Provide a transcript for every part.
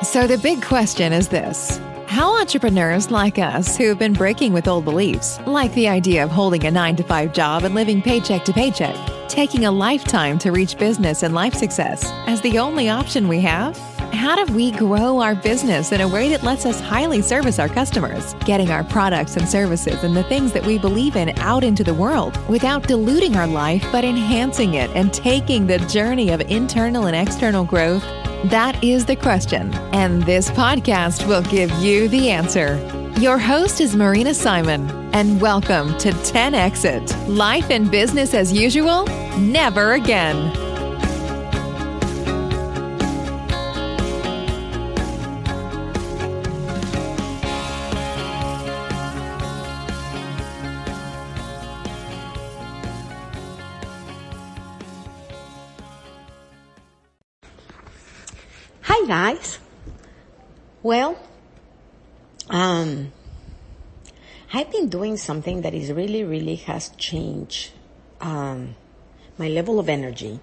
So the big question is this. How entrepreneurs like us who have been breaking with old beliefs, like the idea of holding a 9-to-5 job and living paycheck to paycheck, taking a lifetime to reach business and life success as the only option we have? How do we grow our business in a way that lets us highly service our customers, getting our products and services and the things that we believe in out into the world without diluting our life but enhancing it and taking the journey of internal and external growth? That is the question, and this podcast will give you the answer. Your host is Marina Simon, and welcome to 10 Exit. Life and business as usual? Never again. Hi guys. Well, I've been doing something that is really has changed my level of energy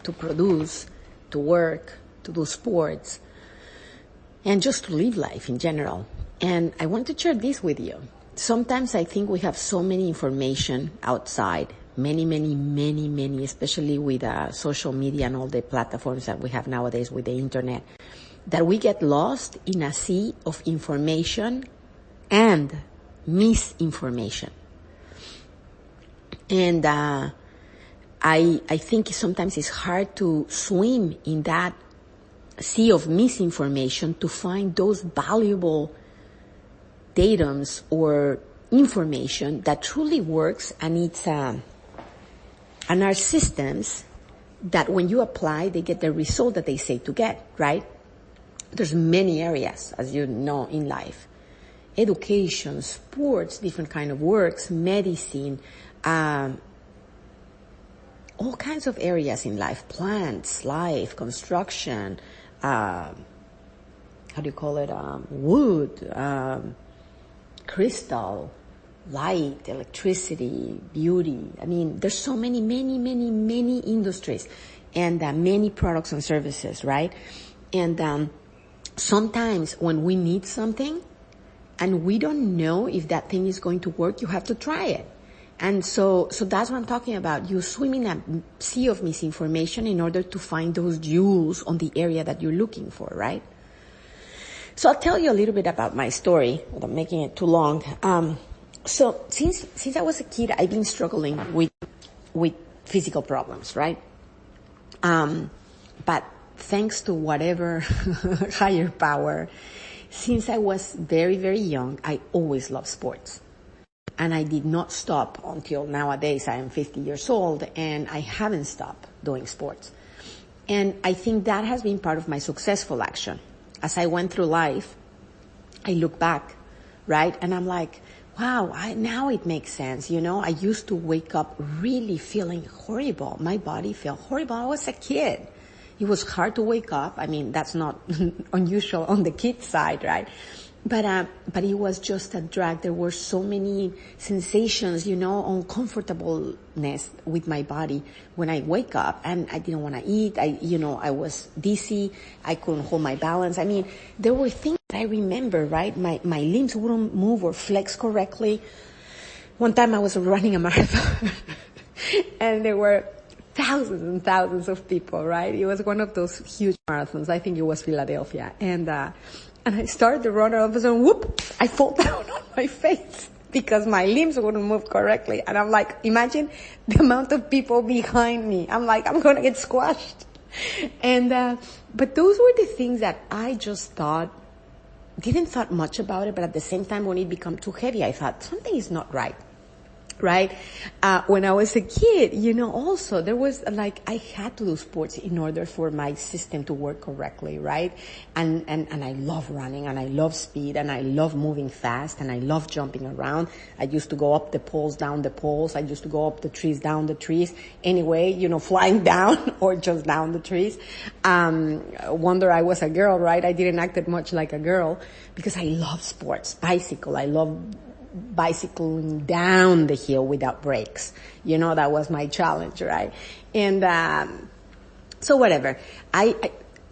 to produce, to work, to do sports, and just to live life in general. And I want to share this with you. Sometimes I think we have so many information outside, many, especially with social media and all the platforms that we have nowadays with the internet, that we get lost in a sea of information and misinformation. And I think sometimes it's hard to swim in that sea of misinformation to find those valuable datums or information that truly works, and it's and our systems that when you apply, they get the result that they say to get, right? There's many areas, as you know, in life. Education, sports, different kind of works, medicine, all kinds of areas in life, plants, life, construction, wood, crystal, light, electricity, beauty. I mean, there's so many industries and many products and services, right? And sometimes when we need something and we don't know if that thing is going to work, you have to try it. And so that's what I'm talking about. You swim in a sea of misinformation in order to find those jewels on the area that you're looking for, right? So I'll tell you a little bit about my story without making it too long. So since I was a kid, I've been struggling with physical problems, right? But thanks to whatever higher power, since I was very young, I always loved sports. And I did not stop until nowadays. I am 50 years old and I haven't stopped doing sports. And I think that has been part of my successful action. As I went through life, I look back, right? And I'm like, wow, now it makes sense. You know, I used to wake up really feeling horrible. My body felt horrible. I was a kid. It was hard to wake up. I mean, that's not unusual on the kid side, right? But it was just a drag. There were so many sensations, you know, uncomfortableness with my body when I wake up, and I didn't want to eat. I was dizzy. I couldn't hold my balance. I mean, there were things that I remember, right? My limbs wouldn't move or flex correctly. One time I was running a marathon and there were thousands and thousands of people, right? It was one of those huge marathons. I think it was Philadelphia. And I started to run, and all of a sudden, whoop, I fall down on my face because my limbs wouldn't move correctly. And I'm like, imagine the amount of people behind me. I'm like, I'm going to get squashed. And, but those were the things that I just didn't thought much about it, but at the same time, when it became too heavy, I thought something is not right. Right? When I was a kid, you know, also there was like, I had to do sports in order for my system to work correctly, right? And I love running, and I love speed, and I love moving fast, and I love jumping around. I used to go up the poles, down the poles. I used to go up the trees, down the trees. Anyway, you know, flying down or just down the trees. Wonder I was a girl, right? I didn't act much like a girl because I love sports. Bicycle. I love bicycling down the hill without brakes. You know, that was my challenge, right? And so whatever.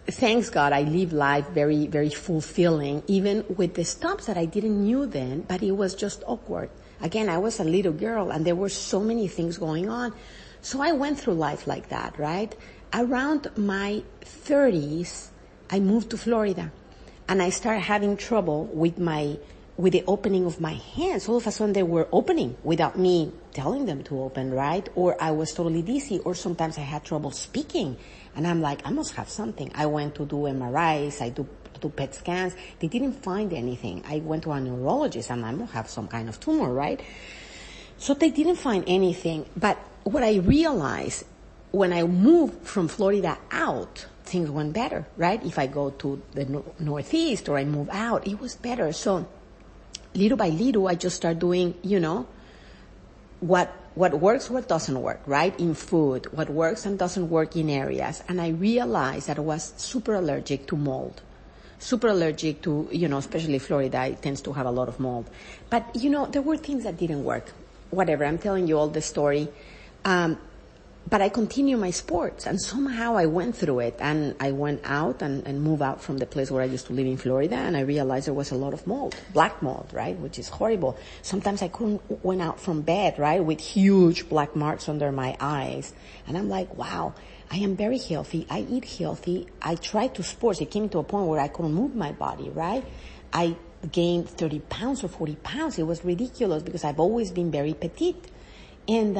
thanks God, I live life very, very fulfilling, even with the stops that I didn't knew then, but it was just awkward. Again, I was a little girl and there were so many things going on. So I went through life like that, right? Around my 30s, I moved to Florida and I started having trouble with the opening of my hands. All of a sudden they were opening without me telling them to open, right? Or I was totally dizzy, or sometimes I had trouble speaking. And I'm like, I must have something. I went to do MRIs, I do PET scans. They didn't find anything. I went to a neurologist and I must have some kind of tumor, right? So they didn't find anything. But what I realized when I moved from Florida out, things went better, right? If I go to the Northeast or I move out, it was better. So little by little, I just start doing, what works, what doesn't work, right? In food, what works and doesn't work in areas. And I realized that I was super allergic to mold. Super allergic to, especially Florida, it tends to have a lot of mold. But, there were things that didn't work. Whatever, I'm telling you all the story. But I continue my sports, and somehow I went through it, and I went out and moved out from the place where I used to live in Florida, and I realized there was a lot of mold, black mold, right, which is horrible. Sometimes I couldn't went out from bed, right, with huge black marks under my eyes, and I'm like, wow, I am very healthy, I eat healthy, I try to sports. It came to a point where I couldn't move my body, right? I gained 30 pounds or 40 pounds. It was ridiculous because I've always been very petite, and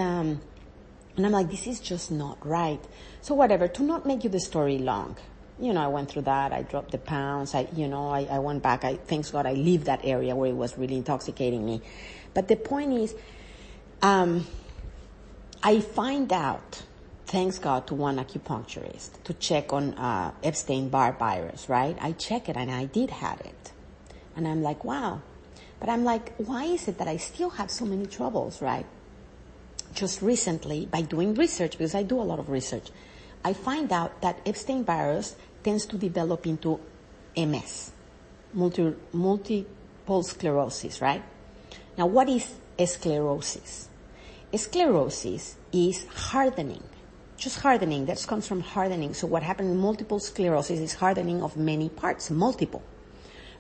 I'm like, this is just not right. So whatever, to not make you the story long, I went through that. I dropped the pounds. I went back. Thanks God I leave that area where it was really intoxicating me. But the point is, I find out, thanks God, to one acupuncturist to check on Epstein-Barr virus, right? I check it and I did have it. And I'm like, wow. But I'm like, why is it that I still have so many troubles, right? Just recently, by doing research, because I do a lot of research, I find out that Epstein virus tends to develop into MS, multiple sclerosis, right? Now, what is sclerosis? Sclerosis is hardening, just hardening. That comes from hardening. So what happens in multiple sclerosis is hardening of many parts, multiple,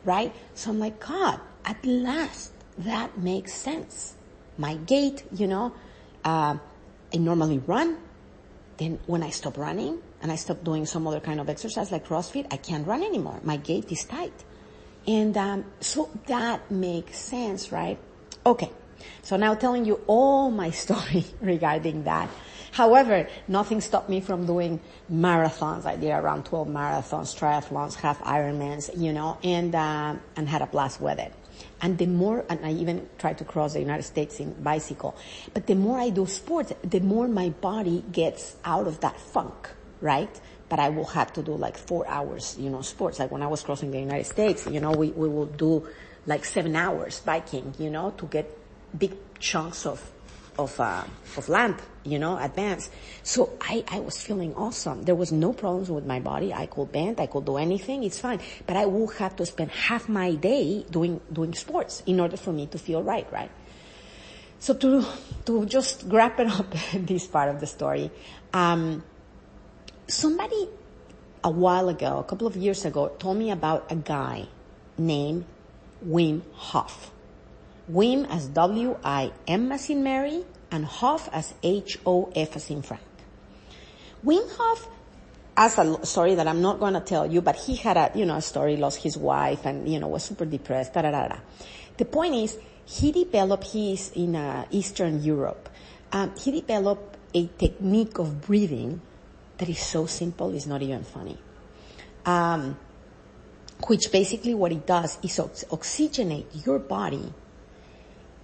right? So I'm like, God, at last, that makes sense. My gait, I normally run. Then when I stop running and I stop doing some other kind of exercise like CrossFit, I can't run anymore. My gait is tight. And so that makes sense, right? Okay. So now telling you all my story regarding that. However, nothing stopped me from doing marathons. I did around 12 marathons, triathlons, half Ironmans, and had a blast with it. And and I even tried to cross the United States in bicycle. But the more I do sports, the more my body gets out of that funk, right? But I will have to do like 4 hours, sports. Like when I was crossing the United States, we will do like 7 hours biking, to get big chunks of land, advance. So I was feeling awesome. There was no problems with my body. I could bend, I could do anything. It's fine. But I will have to spend half my day doing sports in order for me to feel right? So to just wrap it up, this part of the story, somebody a while ago, a couple of years ago, told me about a guy named Wim Hof. Wim as W-I-M as in Mary, and Hof as H-O-F as in Frank. Wim Hof has a story that I'm not going to tell you, but he had a story, lost his wife and, was super depressed, The point is, he's in Eastern Europe. He developed a technique of breathing that is so simple, it's not even funny. Which basically what it does is oxygenate your body,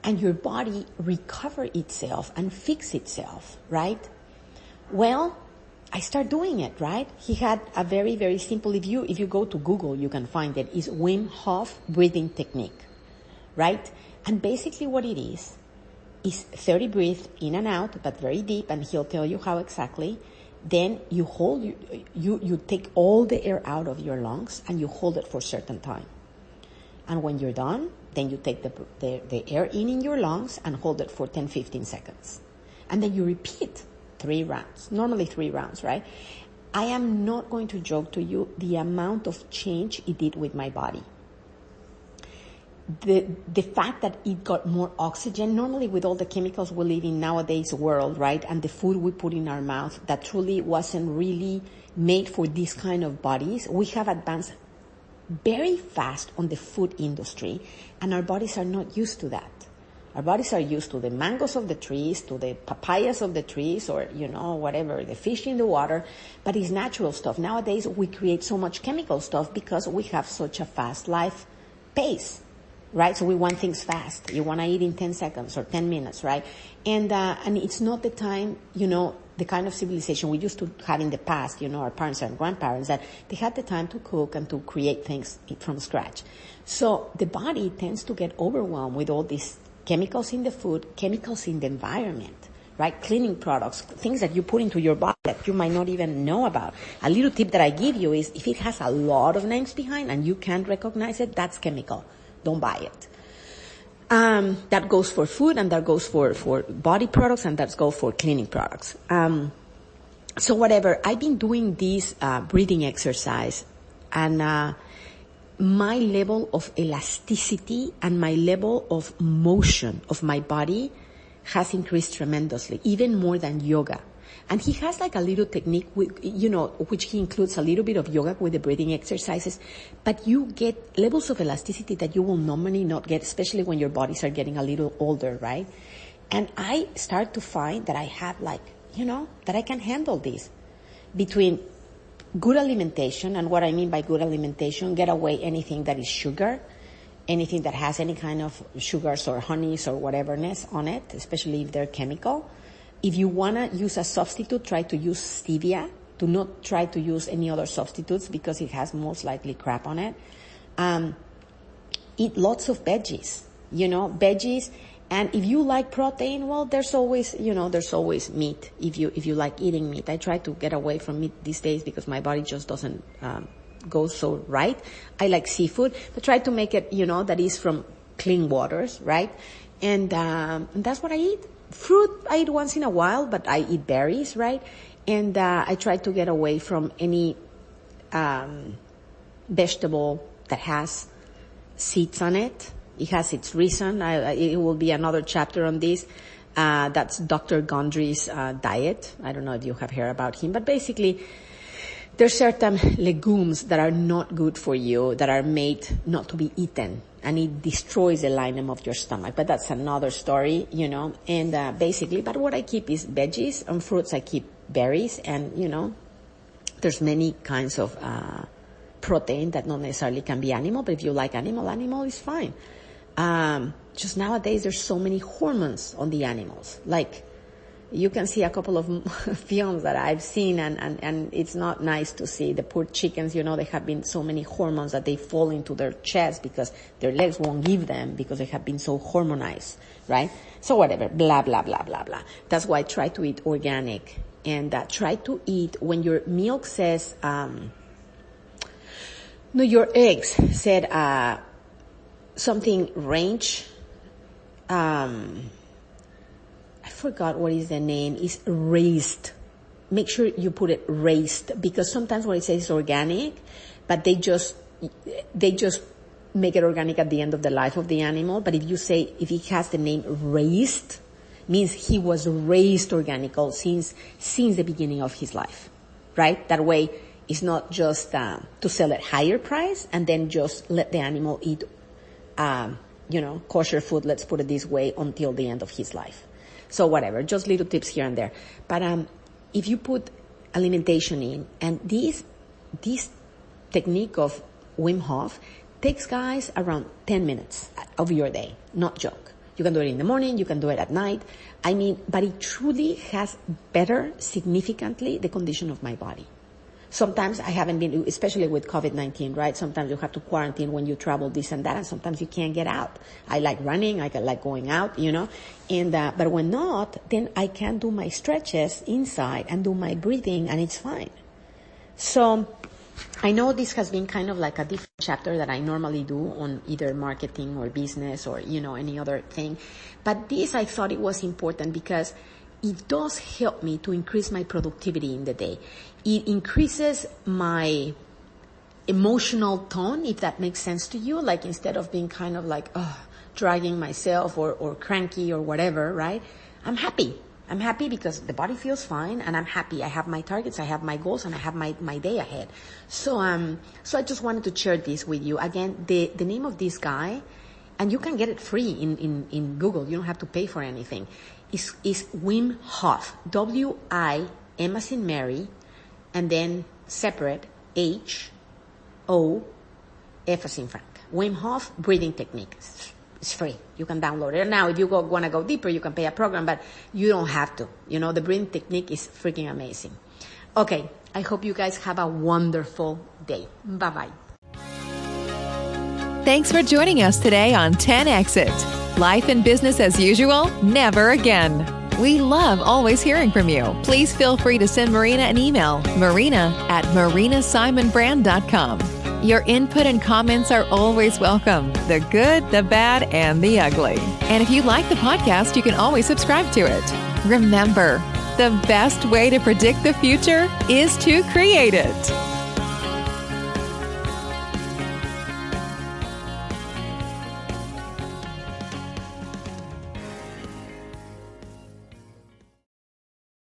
and your body recover itself and fix itself, right? Well, I start doing it, right? He had a very, very simple, if you go to Google, you can find it, is Wim Hof breathing technique, right? And basically what it is 30 breaths in and out, but very deep, and he'll tell you how exactly. Then you hold, you take all the air out of your lungs and you hold it for a certain time. And when you're done, then you take the air in your lungs and hold it for 10-15 seconds. And then you repeat 3 rounds, normally 3 rounds, right? I am not going to joke to you the amount of change it did with my body. The fact that it got more oxygen, normally with all the chemicals we live in nowadays world, right, and the food we put in our mouth that truly wasn't really made for this kind of bodies, we have advanced very fast on the food industry, and our bodies are not used to that. Our bodies are used to the mangoes of the trees, to the papayas of the trees, or, whatever, the fish in the water, but it's natural stuff. Nowadays, we create so much chemical stuff because we have such a fast life pace, right? So we want things fast. You want to eat in 10 seconds or 10 minutes, right? And it's not the time, the kind of civilization we used to have in the past, our parents and grandparents, that they had the time to cook and to create things from scratch. So the body tends to get overwhelmed with all these chemicals in the food, chemicals in the environment, right? Cleaning products, things that you put into your body that you might not even know about. A little tip that I give you is if it has a lot of names behind and you can't recognize it, that's chemical. Don't buy it. That goes for food, and that goes for body products, and that goes for cleaning products. So whatever, I've been doing this breathing exercise, and my level of elasticity and my level of motion of my body has increased tremendously, even more than yoga. And he has like a little technique, which he includes a little bit of yoga with the breathing exercises, but you get levels of elasticity that you will normally not get, especially when your bodies are getting a little older, right? And I start to find that I have that I can handle this. Between good alimentation, and what I mean by good alimentation, get away anything that is sugar, anything that has any kind of sugars or honeys or whateverness on it, especially if they're chemical. If you want to use a substitute, try to use stevia. Do not try to use any other substitutes because it has most likely crap on it. Eat lots of veggies, veggies. And if you like protein, well, there's always meat. If you like eating meat, I try to get away from meat these days because my body just doesn't go so right. I like seafood, but try to make it, that is from clean waters, right? And that's what I eat. Fruit, I eat once in a while, but I eat berries, right? And I try to get away from any vegetable that has seeds on it. It has its reason. It will be another chapter on this. That's Dr. Gondry's diet. I don't know if you have heard about him, but basically there's certain legumes that are not good for you, that are made not to be eaten, and it destroys the lining of your stomach. But that's another story, and basically, but what I keep is veggies, and fruits I keep berries, and, there's many kinds of protein that not necessarily can be animal, but if you like animal is fine. Just nowadays there's so many hormones on the animals. Like, you can see a couple of films that I've seen, and it's not nice to see the poor chickens, they have been so many hormones that they fall into their chest because their legs won't give them because they have been so hormonized, right? So whatever, blah, blah, blah, blah, blah. That's why I try to eat organic, and try to eat when your milk says, your eggs said, something range, I forgot what is the name, is raised. Make sure you put it raised, because sometimes when it says organic, but they just make it organic at the end of the life of the animal. But if it has the name raised, means he was raised organical since the beginning of his life, right? That way it's not just to sell at higher price and then just let the animal eat, kosher food, let's put it this way, until the end of his life. So whatever, just little tips here and there. But if you put alimentation in, and this technique of Wim Hof takes, guys, around 10 minutes of your day, not joke. You can do it in the morning, you can do it at night. But it truly has bettered significantly the condition of my body. Sometimes I haven't been, especially with COVID-19, right? Sometimes you have to quarantine when you travel, this and that, and sometimes you can't get out. I like running, I like going out, and, but when not, then I can do my stretches inside and do my breathing, and it's fine. So I know this has been kind of like a different chapter that I normally do on either marketing or business or, any other thing. But this, I thought it was important because it does help me to increase my productivity in the day. It increases my emotional tone, if that makes sense to you. Like instead of being kind of like, dragging myself or cranky or whatever, right? I'm happy. I'm happy because the body feels fine and I'm happy. I have my targets, I have my goals, and I have my day ahead. So I just wanted to share this with you. Again, the name of this guy, and you can get it free in Google. You don't have to pay for anything. Is Wim Hof. W-I-M as in Mary, and then separate H-O-F as in Frank. Wim Hof breathing technique. It's free. You can download it. Now, if you want to go deeper, you can pay a program, but you don't have to. The breathing technique is freaking amazing. Okay, I hope you guys have a wonderful day. Bye-bye. Thanks for joining us today on 10 Exit. Life and business as usual? Never again. We love always hearing from you. Please feel free to send Marina an email, marina@marinasimonbrand.com. Your input and comments are always welcome, the good, the bad, and the ugly. And if you like the podcast, you can always subscribe to it. Remember, the best way to predict the future is to create it.